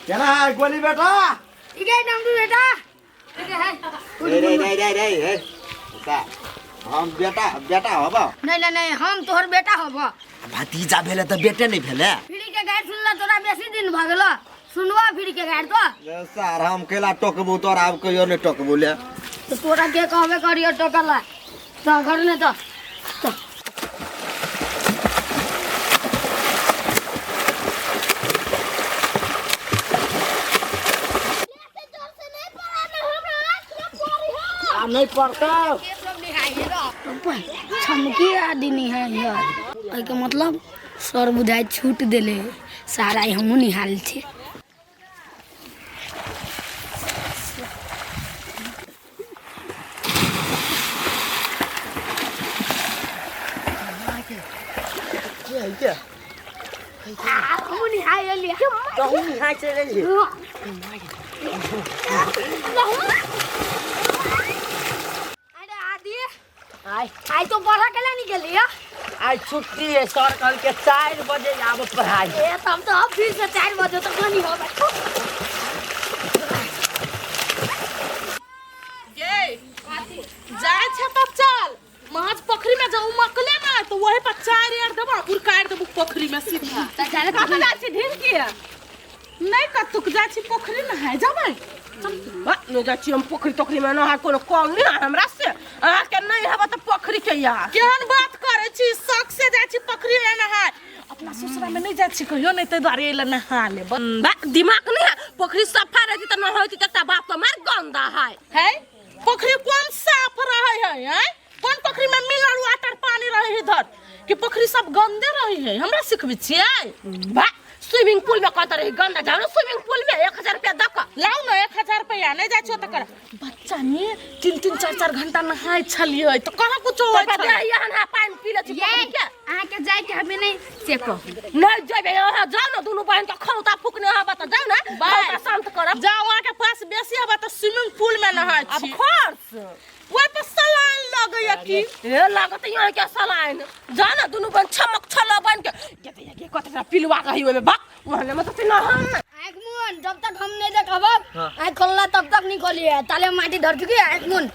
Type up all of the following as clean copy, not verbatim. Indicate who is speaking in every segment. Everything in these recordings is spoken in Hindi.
Speaker 1: केना है गोली बेटा?
Speaker 2: ठीक है डमरू बेटा। ठीक है
Speaker 1: रे बेटा हम बेटा हब
Speaker 2: नहीं हम तोहर बेटा हब।
Speaker 1: भतीजा भेले त बेटे नहीं भेले।
Speaker 2: फिरी के गाड़ सुनला तोरा बेसी दिन भ गेल सुनवा फिरी के गाड़ तो
Speaker 1: सर हम केला टोकबू तोरा अब कहियो नहीं टोकबू ले
Speaker 2: तो तोरा के कहबे करियो टोकला तो घर ने तो
Speaker 1: नहीं पड़ता
Speaker 2: छमकी आदि नहीं है यार के मतलब सर बुझाई छूट देले सारा हमहू निहाल छे। हमहू निहाल ले
Speaker 1: कहूं निहाय चले ले
Speaker 2: आई तो पढ़ा के नहीं गेली
Speaker 3: आज छुट्टी है सर कल के 4 बजे आब पढ़ाई।
Speaker 2: ए तब तो अब फिर से 4 बजे तक नहीं होगा।
Speaker 4: ये जाए छ तब चल माछ पोखरी में जाऊ मकले ना तो वही पर 4 यार देबो उरकार देबो पोखरी में सीधा
Speaker 2: त जाने
Speaker 4: कहाँ जा छी ढील के नहीं कतुक जा छी पोखरी में है जाबै बा न जा छी हम पोखरी में ना कोनो कम नहीं हमरा से आ के नहीं हबा त पोखरी के यार केहन बात करे छी शौक से जा छी पोखरी में नहाय अपना ससुरा में नहीं जा छी कहियो नहीं ते द्वारे ले नहा ले बा दिमाग नहीं है पोखरी सफा रहती त न होती त बाप तो मार गंदा है पोखरी कौन साफ रहे है कौन पोखरी में मिनरल वाटर पानी रहे इधर कि पोखरी सब गंदे रही है हमरा सिखबी छियै बा स्विमिंग पूल में कत रही गंदा जानो स्विमिंग पूल में 1000 रुपया दक लाउ न 1000 रुपया नहीं जाय छ त कर बच्चा ने 3-3 4-4 घंटा नहाय छलिए त कहां कुछ होय छ यहाँ ना पानी पी ले छी
Speaker 2: ये आ के जाय के हमें नहीं से को
Speaker 4: नहीं जेबे जाओ न दुनु बहन के खौता फुकने हबा त जाओ न खौता शांत करब जाओ वहां के पास बेसी हबा त स्विमिंग पूल में नहाय छी अब खर्च वही पर सलाइन लगैया की ए लागत यहाँ के सलाइन जाना दुनु बन छमक छला बन के ये कतरा पिलवा रही ओमे बा वहां मत न
Speaker 2: आँख मुन जब तक हम नहीं देखब आँख खोलना तब तक नहीं खोलिए ताले माटी धर चुकी है आँख मुन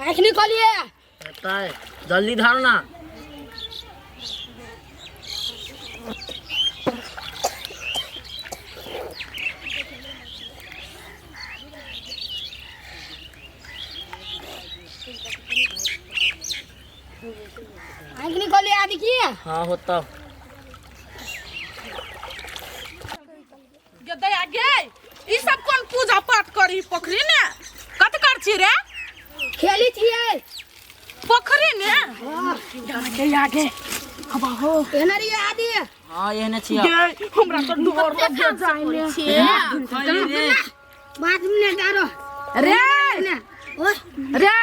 Speaker 2: आँख नहीं खोलिए
Speaker 3: जल्दी धारो ना
Speaker 2: आँख नहीं खोलिए आदि की
Speaker 3: हाँ होता
Speaker 4: गदे आगे ई सब कौन पूजा पाठ करी पोखरी ने कत कर छी रे
Speaker 2: खेली छिए
Speaker 4: पोखरी ने जाने के आगे अब हो
Speaker 2: एनरी आदि
Speaker 3: हाँ ये न छिया
Speaker 4: हमरा तो डर लगे जाइने
Speaker 3: रे
Speaker 2: 5 मिनट डारो
Speaker 4: रे
Speaker 2: ओए
Speaker 4: रे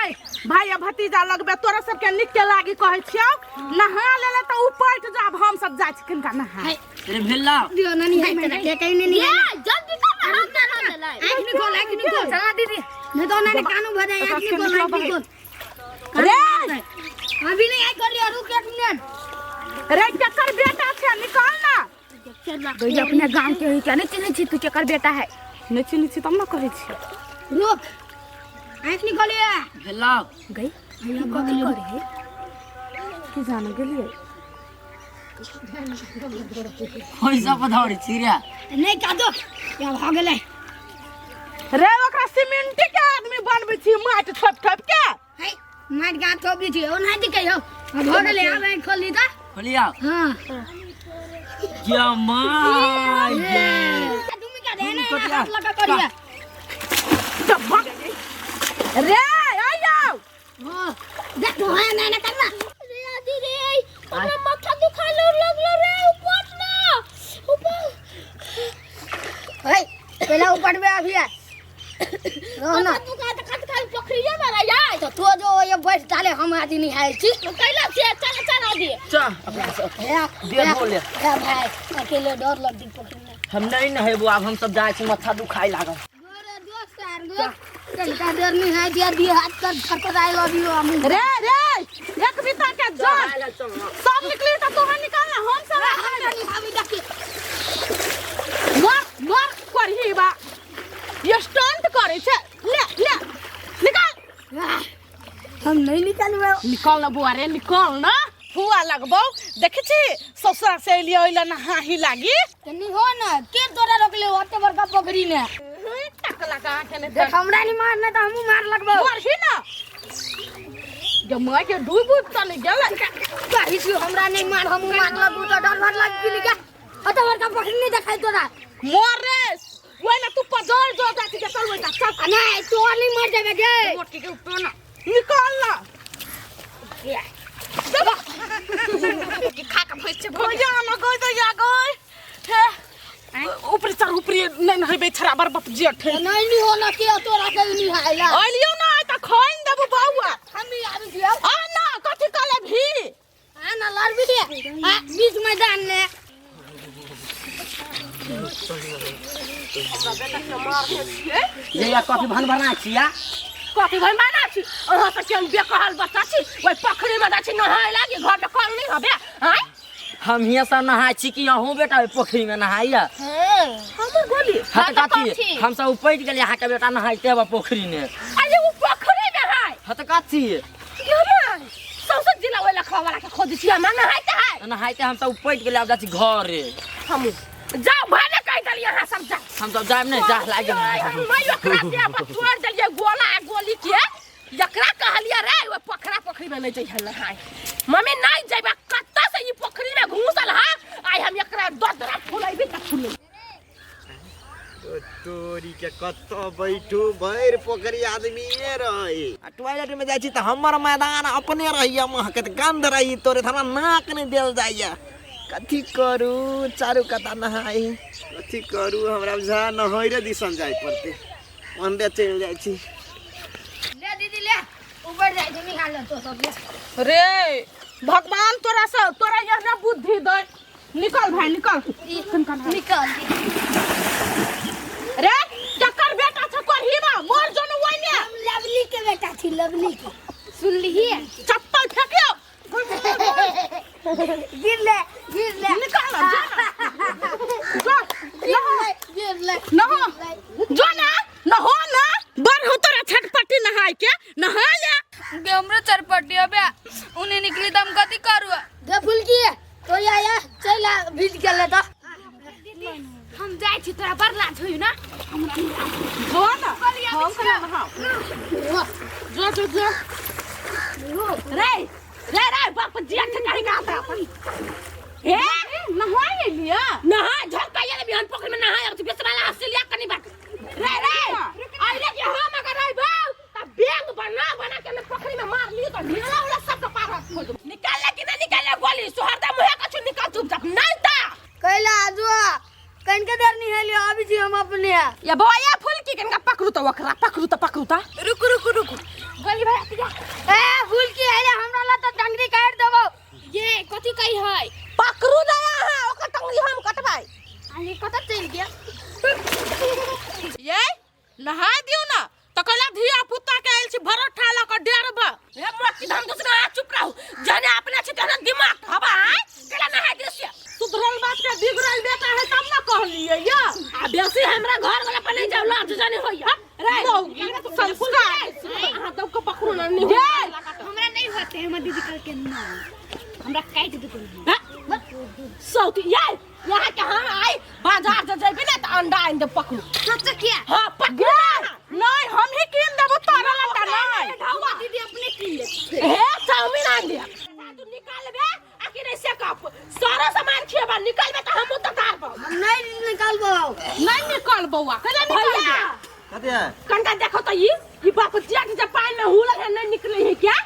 Speaker 4: भाई भतीजा लगबे तोरा सब के निक के लागी कहै छियौ नहा लेले त ऊपर जाब हम सब जाय छिन का नहा
Speaker 3: रे भेल्ला
Speaker 2: दियो नानी है के कहीं नहीं है जल्दी कर हम ना ले आँख नहीं खोल चला दीदी नहीं तो नानी कानू भजाए आँख नहीं खोल
Speaker 4: रे
Speaker 2: अभी नहीं आई कर लिया रुक 1 मिनट
Speaker 4: रे केकर बेटा छे निकाल ना
Speaker 2: गई अपने गांव के ही क्या नहीं चिन्ह छी तू केकर बेटा है
Speaker 4: नहीं चिन्ह छी तब ना कहै छी
Speaker 2: रुक आँख नहीं खोलिए
Speaker 3: भेल्ला
Speaker 2: गई भैया कथि करे
Speaker 4: की जाने गेलिए
Speaker 3: कोई सब धौड़ छी रे
Speaker 2: नहीं का दो या भाग गेले
Speaker 4: रे ओकरा सीमेंट के आदमी बनबै छी माट ठप ठप के
Speaker 2: है मार गांठ थोपी छी ओ नहीं दिखे हो भाग गेले आवे खोली दा
Speaker 3: खोलिया
Speaker 2: हां
Speaker 3: क्या माय
Speaker 2: तुम क्या देना हाथ लगा करिए
Speaker 4: रे आयो
Speaker 2: हां देख है ना करना रे आदि रे हमरा माथा दुखाय लगलो रे ऊपर ना ऊपर पहला ऊपर में अभी है रोना
Speaker 4: तू का खट खट पोखरी में रह जाए
Speaker 2: नहीं तो तू जो ये बैठ डाले हम आज नहीं है छी कैला से चल चल दे
Speaker 3: चल अपना से दे बोले
Speaker 2: भाई अकेले डर लग दी पकड़ने
Speaker 3: हम नहीं न है वो अब हम सब जाए छी माथा दुखाई लागल
Speaker 2: गोरे दोस्त यार गो कनका डर नहीं है दिया हाथ कर खटखटाए लगी हम
Speaker 4: रे एक बिता के जा सब निकली तो तोहर निकालना हम सब
Speaker 2: नहीं भाभी देखी
Speaker 4: मार करही बा ये स्टंट करे छे ले निकाल
Speaker 2: हम नहीं निकालबे
Speaker 4: निकाल ना बुआ रे निकाल ना हुआ लगबो देखे छी ससुर से लियो इला ना हाही लागी
Speaker 2: कनी हो ना के तोरा रोकले ओते बड़का पोखरी ने
Speaker 4: टक लगा के ने
Speaker 2: देख हमरा नहीं मारना तो हमू मार लगबो
Speaker 4: मारही ना जब मैं के डूब चले गेल
Speaker 2: कहि छी हमरा नहीं मार हमू मार लगबो तो डर भर लग गेली का ओते बड़का पोखरी नहीं देखाई तोरा
Speaker 4: मोरेस वो ना तू पजर जो जाती के चल बेटा चल
Speaker 2: नहीं तो नहीं मर जाबे गे
Speaker 4: मोटी के ऊपर ना निकाल ना कि खा के भइस छे भइया ना गई तो या गई हे ऊपर चढ़ ऊपर नहीं है बेचरा बर बप जेठ
Speaker 2: नहीं हो ना के तोरा के नहीं आइला
Speaker 4: आइलियो ना त खोइन देबो बाउआ
Speaker 2: हम ही आबी दियो
Speaker 4: आ ना कथि काले भी
Speaker 2: आ ना लड़बी दे आ बीच मैदान ने
Speaker 3: ये या कॉफी भन बना छिया
Speaker 4: कथि भइ माना छी अहाँ त केन बेकहल बच्चा छी ओइ पोखरी में दाछी नहाय लागी घर में कल नहीं हबे हैं
Speaker 3: हम हिया सब नहाय छी कि अहूँ बेटा पोखरी में नहाइया
Speaker 4: हमर गोली
Speaker 3: हत काथी हम सब उपैट गेलिए अहाँ के बेटा नहाइते बा पोखरी में
Speaker 4: अरे वो पोखरी में है
Speaker 3: हत काथी
Speaker 4: क्यों ना संसद जिला वाला खवाला के खोद छी हम
Speaker 3: नहाइते हम सब उपैट गेलिए अब जाछी घरे
Speaker 4: हम जाओ भाने कह दल यहां सब जा
Speaker 3: हम सब जाब नहीं जा लागे
Speaker 4: मैं एकरा दे छोड़ दलिए गोला गोली के एकरा कहलिए रे वो पोखरा पोखरी में नहीं जइहन नहाय मम्मी नहीं जइबा कत्ता से ई पोखरी में घुसल हा आई हम एकरा ददरा फुलाइबे त फुले
Speaker 1: तोरी के कत्तो बैठू भैर पोखरी आदमी रही टॉयलेट में जाई छी त हमर मैदान अपने रहिया महकत गंध रही तोरे थाना नाक नहीं देल जाइया कथी करू चारू कता नहाई कथी करू हमरा बुझा नहैरे दिसन जाय पड़ते अंदर चल जाई छी
Speaker 2: ले दीदी ले ऊपर जाई छी निकाल तो सब ले
Speaker 4: रे भगवान तोरा यहाँ बुद्धि दे निकल भाई निकल
Speaker 2: निकाल
Speaker 4: रे जकर बेटा छ करहीबा मोर जनु वने
Speaker 2: हम लवली के बेटा छी लवली के सुन ली
Speaker 4: चप्पल फेंकियो
Speaker 2: गिर ले
Speaker 4: निकाल
Speaker 2: गिर ले
Speaker 4: न हो जो ना बर हो तोरा छटपटी नहाय के नहा ले
Speaker 2: बे हमरे चरपटी अबे उन्हें निकली दम कथि करू दे फूल की तो या चला भीज गेले तो हम जाय छी तोरा बर लाज होई ना
Speaker 4: हो ना हम करा नहा जो रे बाप जी ठिकाने का आता ए नहाए लिया नहा झलकाया ले बिहान पोखरी में नहाए अब बेसवाला हसिलिया कनी बात रे आई रे के हम अगर आई बा त बैग बना के पोखरी में मार ली तो ढेला वाला सब का पार खोद निकाल ले कि नहीं निकाल ले गोली सुहरदा मुहे का छु निकाल चुपचाप नहीं ता
Speaker 2: कैला आजो कन के डर नहीं है लियो अभी जी हम अपने
Speaker 4: या बवाया फूल की कन का पकड़ू तो वकरा पकड़ू ता रुक गोली भाई
Speaker 2: ए फूल की है हमरा ला तो टंगरी काट देबो ये कथि कहि है
Speaker 4: पकड़ू दया है ओकर टंगली हम कटबाई
Speaker 2: अरे कत चल गया
Speaker 4: ये नहा दियो ना तो कला धिया पुता के आइल छी भरत ठाला का डेरबा हे मोटी धम दूसरा चुप रहू जाने अपने छी तेरा दिमाग हवा केला नहा दियो सुधरल बात के बिगड़ल बेटा है तब ना कहलिए या आ बेसी हमरा घर वाला पर नहीं जाओ लाज जाने होइया रे संस्कार हां तब को पकड़ो ना नहीं
Speaker 2: हमरा नहीं होते हम दीदी कल के ना हमरा काट दे तुम
Speaker 4: सौती ये यहाँ के हम आई बाजार से जेबे ना त अंडा आइन दे पकड़ू
Speaker 2: सच क्या
Speaker 4: हां पकड़ नहीं हम ही कीन देबो तोरा लटा नहीं
Speaker 2: ढावा दीदी अपने कीन ले
Speaker 4: हे चाउमीन आइन दे तू निकालबे आखिर ऐसे कप सारा सामान खेबा निकालबे त हम तो तार पाऊ
Speaker 2: नहीं निकालबो
Speaker 4: नहीं निकाल बौआ कला निकाल
Speaker 1: कथी है
Speaker 4: कंडा देखो तो ये बाप जेठ जे पानी में हुल है नहीं निकले है क्या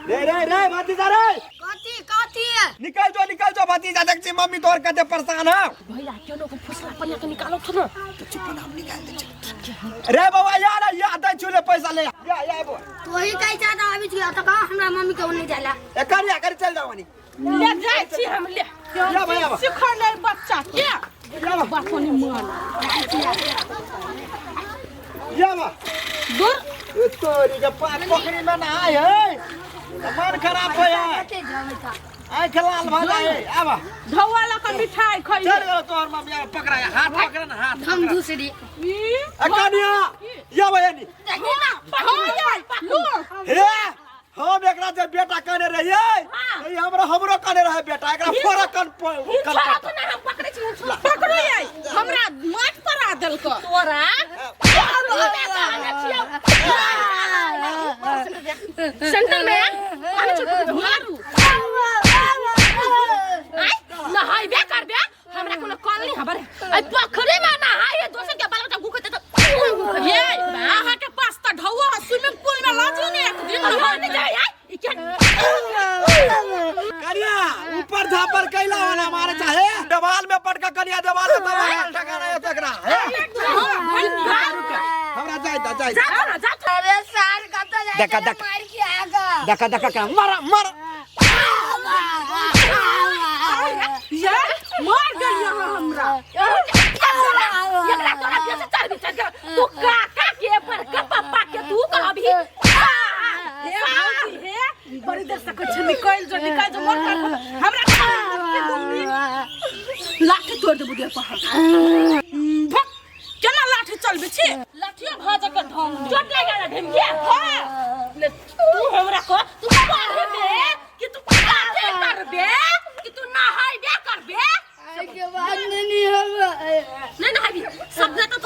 Speaker 1: रे भतीजा रे
Speaker 2: कथि
Speaker 1: निकल जो भतीजा देख छी मम्मी तोर कते परेशान है
Speaker 4: भैया क्यों को फुसला पर के निकालो तो ना
Speaker 1: चुप ना हम निकाल दे रे बाबा यार या दे चुले पैसा ले या बो
Speaker 2: तो ही कहि चाहता अभी गया तो कहां हमरा मम्मी के नहीं जाला
Speaker 1: ए कर चल जाओ नी
Speaker 4: ले जाय छी हम ले
Speaker 1: या भैया
Speaker 4: सिखल बच्चा के
Speaker 1: या
Speaker 4: बातो नहीं मान
Speaker 1: या बा
Speaker 4: दूर
Speaker 1: तोरी के पास पोखरी में नहाय है मन खराब हो है आई खलाल भला है आबा
Speaker 4: ढवाला का मिठाई खाई
Speaker 1: चल गयो तोर मम्मी पकड़ा हाथ पकड़ ना हाथ
Speaker 2: हम दूसरी
Speaker 1: अकानिया या भैया नी
Speaker 4: देखो ना हो
Speaker 1: हे हम एकरा जे बेटा कने रहिए ई हमरो कने रहे बेटा एकरा फोरा कन
Speaker 4: तो ना हम पकड़े छी पकड़ो ये हमरा माछ पर आ देल को तोरा सेंटर में मारू नहाई बे कर बे हमरा कोनो कॉल नहीं खबर है पोखरी में नहाई दोसर के बाल बच्चा गुखते तो ये आहा के पास त ढौआ स्विमिंग पूल में लाजू ने एक दिन नहाई नहीं जाए ई क्या
Speaker 1: करिया ऊपर झापर कैला वाला मारे चाहे दीवार में पटका करिया दीवार में तब ठकाना है तकरा हमरा जाय
Speaker 2: अरे साल का तो
Speaker 1: देखा
Speaker 2: मार के आगा
Speaker 1: देखा क्या मर
Speaker 4: ये मार गई हमरा एकरा तोरा कैसे चढ़ भी चढ़ तू काका के पर पापा के तू का अभी हे बड़ी देर से कुछ निकल जो मोर हमरा लाठी तोड़ दे बुदिया पहाड़ केना लाठी चलबे छी लाठिया भाजा के ढंग चोट लागेला ढेमके हां तू हमरा को तू मारे बे कि तू काटे करबे कि तू नहाइबे करबे
Speaker 2: के बाद नहीं होगा
Speaker 4: नहीं नहाइबी सब दिन तो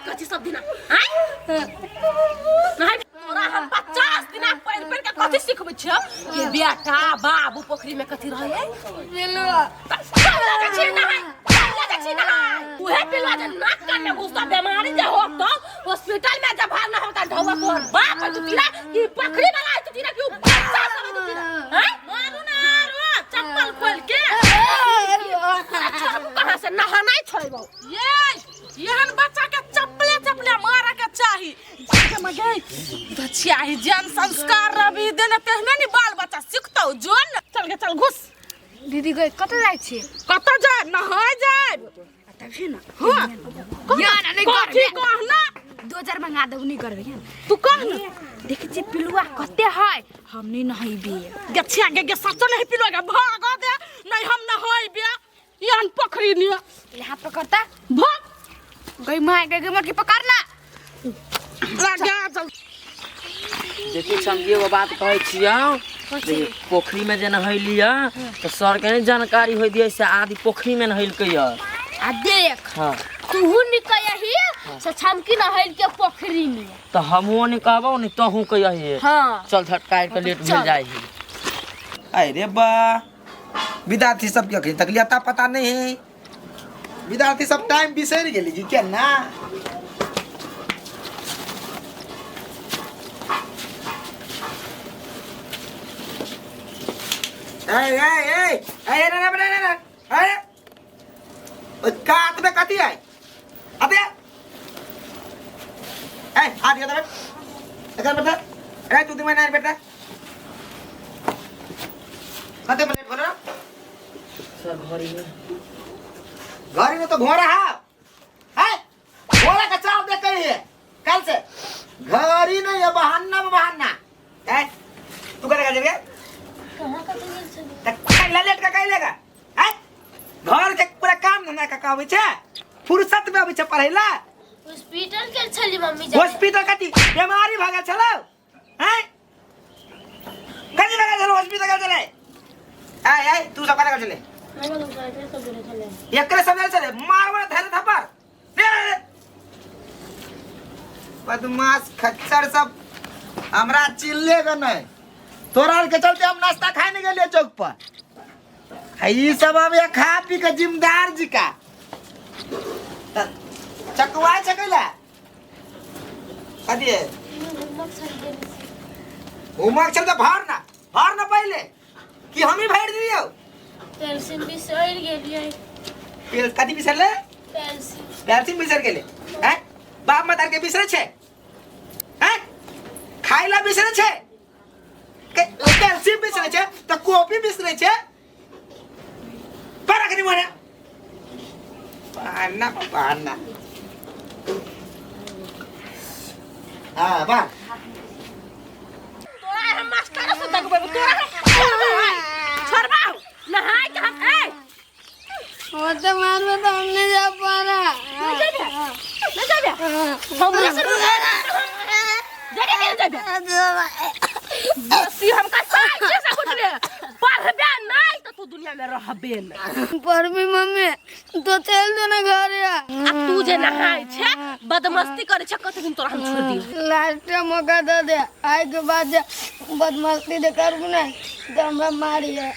Speaker 4: करछि सब दिन हैं नहाइबी तोरा हम 50 दिन पैर के कथि सिखबै छ के बेटा बाबू पोखरी में कथि रहे
Speaker 2: पिलवा
Speaker 4: लगे छी नहाई उहे पिलवा जे नाक कान में घुसता बीमारी जे हो तो हॉस्पिटल में जब भाग ना होता ढौवा तोर बाप तू तीरा की पोखरी में लाए तू तीरा क्यों बच्चा सब तू तीरा हैं मारू ना रो चप्पल खोल के कहां से नहाना छोड़बो येहन बच्चा के चप्पले मारा के चाही जे मगे बच्चा ही जन संस्कार रवि देने तेहने नि बाल बच्चा सिखतौ जोन चल घुस
Speaker 2: दीदी गई कत जाय छी
Speaker 4: कत जा नहाय जाय
Speaker 2: तभी ना
Speaker 4: हां
Speaker 2: या ना नहीं
Speaker 4: कथि कहना
Speaker 2: 2000 मंगा दे नहीं करबे
Speaker 4: तू कह ना
Speaker 2: देख छी पिलुआ कते है हम नहीं नहाइबे
Speaker 4: गछिया गे सच नहीं पिलवा भाग दे नहीं हम नहाइबे यान पोखरी निया
Speaker 2: यहां पकड़ता
Speaker 4: भाग
Speaker 2: गई माय गई मर के पकड़ना
Speaker 4: लगा चल
Speaker 3: देखिए समझिए वो बात कहै छियौ पोखरी में जे नहैलिया तो सर के जानकारी हो दिए से आदि पोखरी में नहैलकै
Speaker 2: आ देख
Speaker 3: हां
Speaker 2: तू निकयही से छमकी नहैल के पोखरी में
Speaker 3: तो हमहु नहीं कहबो नहीं तोहू कहिए
Speaker 2: हां
Speaker 3: चल झटकाय के लेट मिल जाई
Speaker 1: अरे बा विद्यार्थी सब के तकलीफ पता नहीं है विद्यार्थी सब टाइम बिसर गेली जी क्या ना काट में कथी है अबे हाथ दिया बेटा तू तुम्हें नहीं बेटा कते प्लेट भर
Speaker 3: सर
Speaker 1: घरी में तो घोड़ा है घोड़ा का चाव देख है कल से घरी नहीं है बहाना में बहाना है तू करेगा जरिए कहां लेट का कहीं लेगा है घर के पूरा काम धंधा का कहबै छै फुर्सत में अबै छै पढ़ैला
Speaker 2: हॉस्पिटल के चली मम्मी
Speaker 1: हॉस्पिटल कथी बीमारी भागा चलो हैं कथी भागा चलो हॉस्पिटल का चले आय तू सब का चले एकरे समय चले मारवा धैले थप्पड़ बदमाश खच्चर सब हमरा चिल्लेगा नहीं तोरा के चलते हम नाश्ता खाए नहीं गेलिए चौक पर ई सब अब ये खा पी के जिम्मेदार जी का चकवा चकला कदिए होमवर्क चलते भार ना पहले
Speaker 5: कथी बिसरले पेंसिल बिसर गेले हैं बाप मतार के बिसरे छे हैं खाइला बिसरे छे के पेंसिल बिसरे छे त कॉपी बिसरे छे पर अखनी माने पाना हां बा
Speaker 4: तोरा हम मास्टर से तक तोरा छोड़बा नहाय के हम ए
Speaker 2: वो तो मारबे तो हम नहीं जा पा रहा
Speaker 4: ले जा हमरा से बसी हम का साई कैसा कुछ ले पढ़बे नहीं तो तू दुनिया में रहबे नहीं
Speaker 2: पर भी मम्मी तो चल दो ना घर
Speaker 4: आ तू जे नहाय छे बदमस्ती करे छे कते दिन तोरा हम छोड़ दी
Speaker 2: लास्ट मौका दे दे आए के बाद बदमाशी दे करबू ना तो हमरा मारिए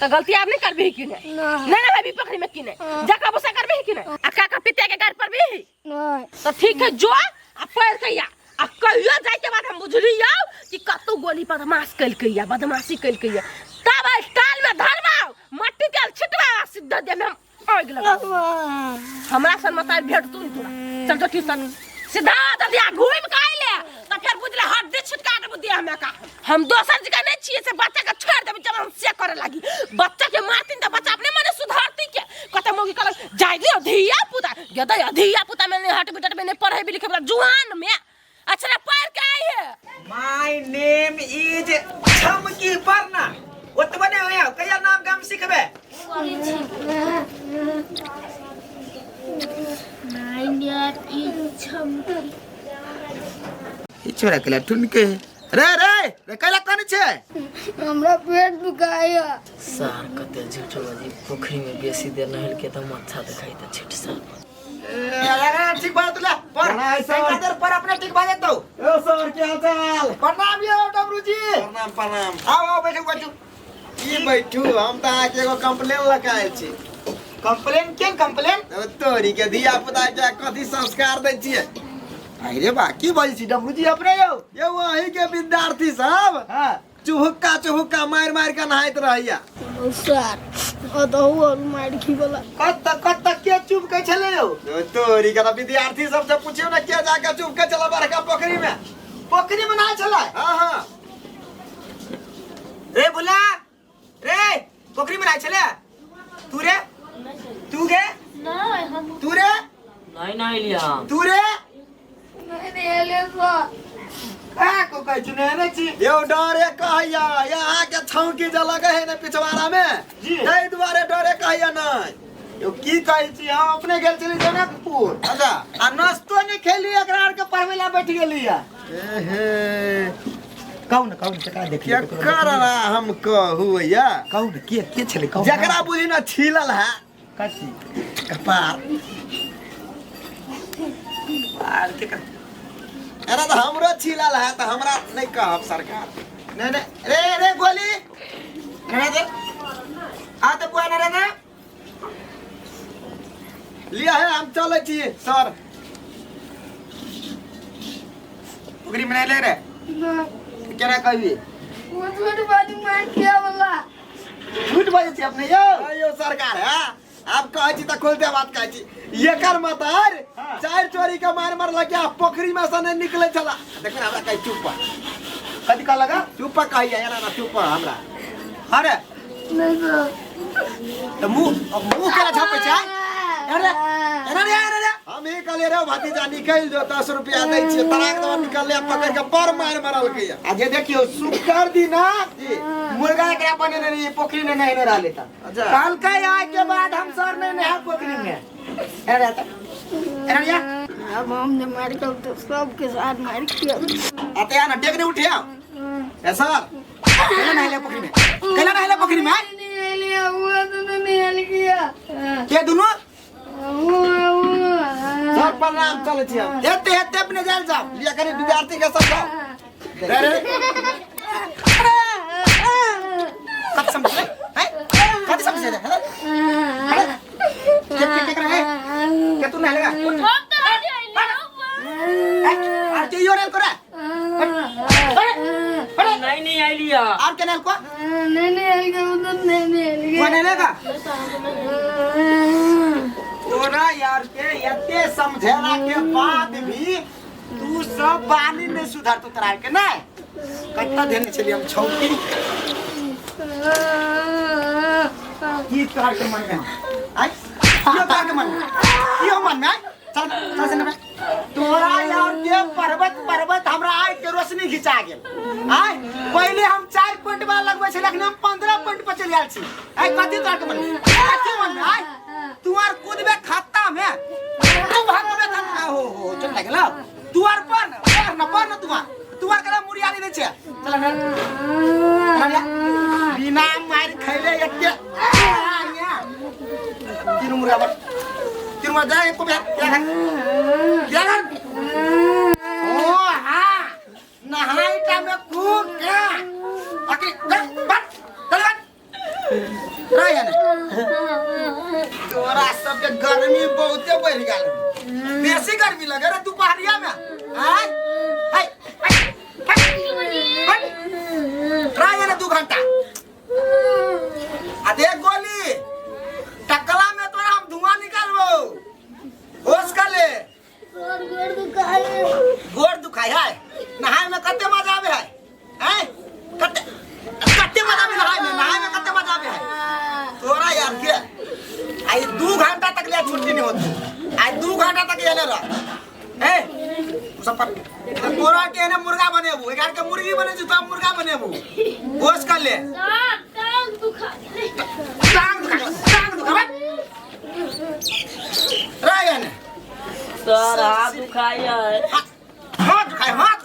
Speaker 4: तो गलती आप नहीं करबे कि नहीं नहीं ना भी पकड़ी में कि नहीं जका बसा करबे कि नहीं आ का पिते के घर पर भी
Speaker 2: नहीं
Speaker 4: तो ठीक है जो आ पढ़ के या आ कहियो जाय के बाद हम बुझलियो कि कतो गोली बदमाश कल के या बदमाशी कल के या तब स्टाइल में धरवाओ मट्टी के छिटवा सीधा दे में हम आग लगा हमरा सन मत भेट तू तोरा चल तो ट्यूशन सीधा दलिया घूम के आइले तो फिर बुझले हड्डी छिटका के बुद्धि हमें का हम दोसर जगह नहीं छिए से बच्चा का छोड़ देब जब हम से करे लागी बच्चा के मारतीन त बच्चा अपने मने सुधारती के कते मोगी कल जाय दियो धिया पुता गदा धिया पुता में हट बिटट में नहीं पढ़े भी लिखे जुआन में अच्छा पढ़ के आई है
Speaker 5: माय नेम इज छमकी परना ओत बने होया कया नाम काम सिखबे
Speaker 2: माय नेम इज छमकी
Speaker 5: ई छोरा केला ठुनके रे रे रे कला कोनी छे
Speaker 2: हमरा पेट दुखाया
Speaker 3: सार कते झूठ बाजी पोखरी में बेसी देर नहल के त अच्छा दिखाई त छिट सा
Speaker 5: अरे ठीक बात ला पर सर पर अपने ठीक बात दो
Speaker 1: ओ सर क्या हाल चाल
Speaker 5: प्रणाम यो डमरू जी
Speaker 1: प्रणाम
Speaker 5: आओ बैठो बैठो
Speaker 1: ई बैठू हम त आके एगो कंप्लेन लगाए छी
Speaker 5: कंप्लेन के कंप्लेन
Speaker 1: तोरी के धिया पुता के कथी संस्कार दै छियै
Speaker 5: अरे बा की बोल छी डमरू जी अपने यो
Speaker 1: ये वही के विद्यार्थी सब
Speaker 5: हां
Speaker 1: चुहुक्का मार के नहाइत रहैया
Speaker 2: सर ओ तो और मार की बोला
Speaker 5: कत के चुप के चले हो
Speaker 1: तोरी के विद्यार्थी सब से पूछियो ना के जाके चुप के चला बड़का पोखरी में
Speaker 5: ना चला
Speaker 1: हां हां
Speaker 5: रे बुला रे पोखरी में ना चले तू गे
Speaker 2: नहीं हम
Speaker 5: तू रे
Speaker 3: नहीं लिया
Speaker 5: तू रे
Speaker 2: नहीं ले सर
Speaker 5: का को कह चुने रे छी
Speaker 1: यो डरे कहैया यहाँ के छौकी जे लगे है ना पिछवाड़ा में
Speaker 5: जी
Speaker 1: तै दुआरे डरे कहैया नहीं
Speaker 5: यो की कहै छी हम अपने गेल चली जनकपुर
Speaker 1: अच्छा
Speaker 5: आ नाश्तो नहीं खेली एकरा के पढ़वे ला बैठ गेली है
Speaker 1: एहे
Speaker 5: कौन जकरा देखिए
Speaker 1: क्या करना हम कहू या
Speaker 5: कौन के छले कौन
Speaker 1: जकरा बुझी ना छीलल है
Speaker 5: कथी
Speaker 1: कपार
Speaker 5: आर के
Speaker 1: अरे तो हमरो छीलल है तो हमरा नहीं कहब सरकार
Speaker 5: नहीं रे गोली रे दे आ तो बुआ रे ना
Speaker 1: लिया है हम चले छी सर
Speaker 5: उगरी में ले रे केना कहबी
Speaker 2: वो छोटी बाजी मार किया बोला
Speaker 5: झूठ बाजे छी अपने यो
Speaker 1: सरकार है आप कहै छी त खोल दे बात कहै छी एकर मतार चार चोरी के मार लगे पोखरी में से नहीं निकले चला देख हमरा कह चुप
Speaker 5: कथी का लगा
Speaker 1: चुप कहिया यार ना चुप हमरा
Speaker 5: अरे
Speaker 2: नहीं सर
Speaker 5: तो मुंह केला छापे छै अरे
Speaker 1: हम ही कहले रे भतीजा निकल जो 10 रुपया दै छी तराक दवा निकल ले पकड़ के पर मारल के
Speaker 5: आज देखियो शुक्र दिन
Speaker 1: जी
Speaker 5: मुर्गा एकरा बने नहीं पोखरी में नहीं रह लेता
Speaker 1: अच्छा
Speaker 5: कल का आए के बाद हम सर नहीं नहा पोखरी में अरे या
Speaker 2: अब हमने मार के तो सबके साथ मार किया
Speaker 5: आते या ना टेक नहीं उठे ए सर केला नहीं ले पोखरी में
Speaker 2: नहीं लिया हुआ तो नहीं हल किया
Speaker 5: के दोनों
Speaker 1: सर प्रणाम चले छी हम
Speaker 5: हेते अपने जान साहब
Speaker 1: लिया करे विद्यार्थी के सब रे
Speaker 5: कत समझ ले हैं कत समझ ले के कर है के तू नहीं लेगा
Speaker 2: हम तो
Speaker 5: आर के योरेल करे
Speaker 3: नहीं आई लिया
Speaker 5: आर के नेल को
Speaker 2: नहीं हल गया उधर नहीं हल गया
Speaker 5: को नहीं लेगा
Speaker 1: एते समझेला के बाद भी तू सब बानी नहीं सुधार तो तराय के नहीं कत्ता देने चली हम छौकी की तराय के मन में आई क्यों तराय के मन में क्यों मन में चल चल से ना तोरा यार के पर्वत हमरा आय के रोशनी खिंचा गेल आय पहले हम 4 पॉइंट वाला लगबै छै लेकिन हम 15 पॉइंट पर चल आयल छी आय कथि तोरा के मन में कथि मन में आय तुआर कूदबे खाता में तू भागबे खाता हो चल लागल तुआर पर न तुआर करा मुरियानी नै छै चल ना बिना मार खैले एके तीन मुर्गा बट तीन मुर्गा जाए को क्या ओ हां नहाई टा में कूद के आके बट चल राय ने तोरा सब के गर्मी बहुते बढ़ गेल बेसी गर्मी लगे रे दोपहरिया में हाय हाय राय ने 2 घंटा आ देख गोली टकला में तोरा हम धुआं निकालबो होश कर ले गोड़ दुखाई है नहाए में कते मजा आवे है हैं कते मजा आवे नहाए में कते मजा आवे है तोरा यार के आई 2 घंटा तक ले छुट्टी नहीं होती आई 2 घंटा तक ये ले रहा ए सब पर तोरा के ने मुर्गा बनेबू एगार के मुर्गी बने छै तो मुर्गा बनेबू होश कर ले टांग दुखा राय ने
Speaker 3: सर हाथ दुखाई है
Speaker 1: हाथ दुखाई हाथ